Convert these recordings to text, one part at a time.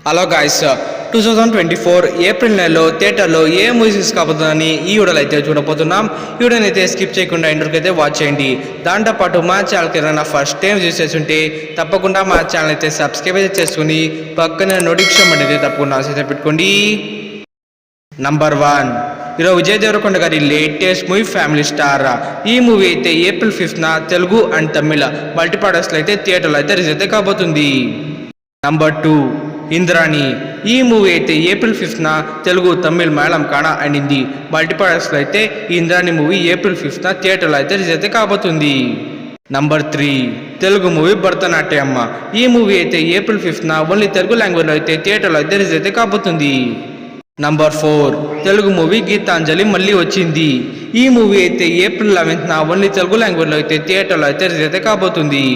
Hello guys, 2024 April నెలలో థియేటర్లో ఏ movies కాబోతుందని ఈ వీడియోలో అయితే చూడబోతున్నాం. ఈ వీడియోని అయితే స్కిప్ చేయకుండా ఇంటర్కి అయితే వాచ్ చేయండి. దాంతోపాటు మా ఛానల్కి ఏదైనా ఫస్ట్ టైం యూజ్ చేస్తుంటే తప్పకుండా మా ఛానల్ అయితే సబ్స్క్రైబ్ అయితే చేసుకుని పక్కన నోటిఫికేషన్ అనేది తప్పకుండా అయితే పెట్టుకోండి. నంబర్ 1, ఈరోజు విజయ్ దేవరకొండ గారి లేటెస్ట్ మూవీ ఫ్యామిలీ స్టార్. ఈ మూవీ అయితే ఏప్రిల్ 5న తెలుగు అండ్ తమిళ మల్టీప్లెక్స్లో అయితే థియేటర్లో అయితే రిలీజ్ అయితే కాబోతుంది. నంబర్ 2, ఇంద్రాణి. ఈ మూవీ అయితే ఏప్రిల్ 5న తెలుగు, తమిళ్, మలయాళం, కన్నడ అండ్ హిందీ మల్టీప్లెక్స్లో అయితే ఈ ఇంద్రాణి మూవీ ఏప్రిల్ 5న థియేటర్లో అయితే రిలీజ్ అయితే కాబోతుంది. Number 3, Telugu movie Bharatanatyam. ఈ మూవీ అయితే ఏప్రిల్ 5న ఓన్లీ తెలుగు లాంగ్వేజ్లో అయితే థియేటర్లో అయితే రిలీజ్ అయితే కాబోతుంది. నంబర్ 4, తెలుగు మూవీ గీతాంజలి మళ్ళీ వచ్చింది. ఈ మూవీ అయితే ఏప్రిల్ 11న ఓన్లీ తెలుగు లాంగ్వేజ్లో అయితే థియేటర్లో అయితే రిలీజ్ అయితే కాబోతుంది.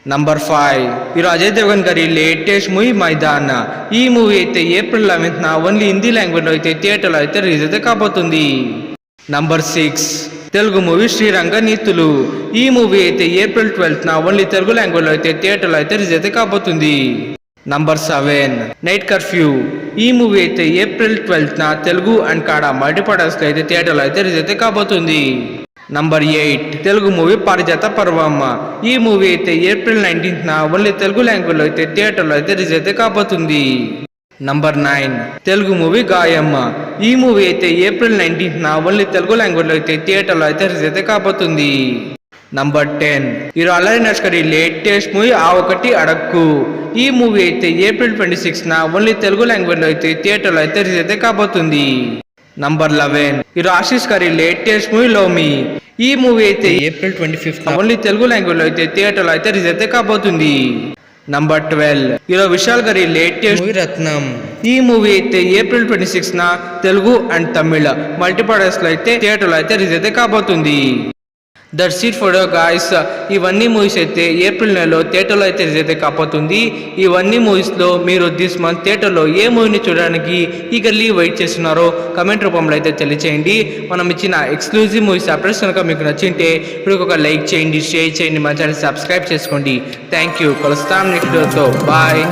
నంబర్ 5, ఈరోజు అజయ్ దేవగన్ గారి లేటెస్ట్ మూవీ మైదాన్. ఈ మూవీ అయితే ఏప్రిల్ 11న ఓన్లీ హిందీ లాంగ్వేజ్లో అయితే థియేటర్లో అయితే రిలీజ్ అయితే కాబోతుంది. నంబర్ 6, తెలుగు మూవీ శ్రీరంగ నీతులు. ఈ మూవీ అయితే ఏప్రిల్ 12న ఓన్లీ తెలుగు లాంగ్వేజ్లో అయితే థియేటర్లో అయితే రిలీజ్ అయితే కాబోతుంది. Number 7, night curfew. ఈ మూవీ అయితే ఏప్రిల్ 12న తెలుగు అండ్ కన్నడ మల్టీప్లెక్స్లో అయితే థియేటర్లో అయితే రిలీజ్ అయితే కాబోతుంది. నంబర్ 8, తెలుగు మూవీ పారిజాత పర్వం. ఈ మూవీ అయితే ఏప్రిల్ 19న ఓన్లీ తెలుగు లాంగ్వేజ్లో అయితే థియేటర్లో అయితే రిలీజ్ అయితే కాబోతుంది. నంబర్ 9, తెలుగు మూవీ గాయం. ఈ మూవీ అయితే ఏప్రిల్ 19న ఓన్లీ తెలుగు లాంగ్వేజ్లో అయితే థియేటర్లో అయితే రిలీజ్ అయితే కాబోతుంది. నంబర్ 10, ఈరోజు అల్లరి నరేష్ గారి లేటెస్ట్ మూవీ ఆ ఒకటి అడక్కు. ఈ మూవీ అయితే ఏప్రిల్ 26న ఓన్లీ తెలుగు లాంగ్వేజ్లో అయితే థియేటర్లో అయితే రిలీజ్ అయితే కాబోతుంది. నంబర్ 11, ఈరోజు ఆశీష్ గారి లేటెస్ట్ మూవీ లోమి. ఈ మూవీ అయితే ఏప్రిల్ 25న ఓన్లీ తెలుగు లాంగ్వేజ్లో అయితే థియేటర్లో అయితే రిలీజ్ అయితే కాబోతుంది. నంబర్ 12, ఈరోజు విశాల్ గారి లేటెస్ట్ మూవీ రత్నం. ఈ మూవీ అయితే ఏప్రిల్ 26న తెలుగు అండ్ తమిళ మల్టీప్లెక్స్లో అయితే థియేటర్లో అయితే రిలీజ్ అయితే కాబోతుంది. That's it for guys. ఇవన్నీ మూవీస్ అయితే ఏప్రిల్ నెలలో థియేటర్లో అయితే రిలీజ్ అయితే కాబోతుంది. ఇవన్నీ మూవీస్లో మీరు దిస్ మంత్ థియేటర్లో ఏ మూవీని చూడడానికి ఈగర్లీ వెయిట్ చేస్తున్నారో కమెంట్ రూపంలో అయితే తెలియచేయండి. మనం ఇచ్చిన ఎక్స్క్లూజివ్ మూవీస్ అప్డేట్స్ కనుక మీకు నచ్చింటే ఇప్పుడు ఒక లైక్ చేయండి, షేర్ చేయండి, మా ఛానల్ సబ్స్క్రైబ్ చేసుకోండి. Thank you. కలుస్తాం నెక్స్ట్ వీడియోతో. బాయ్.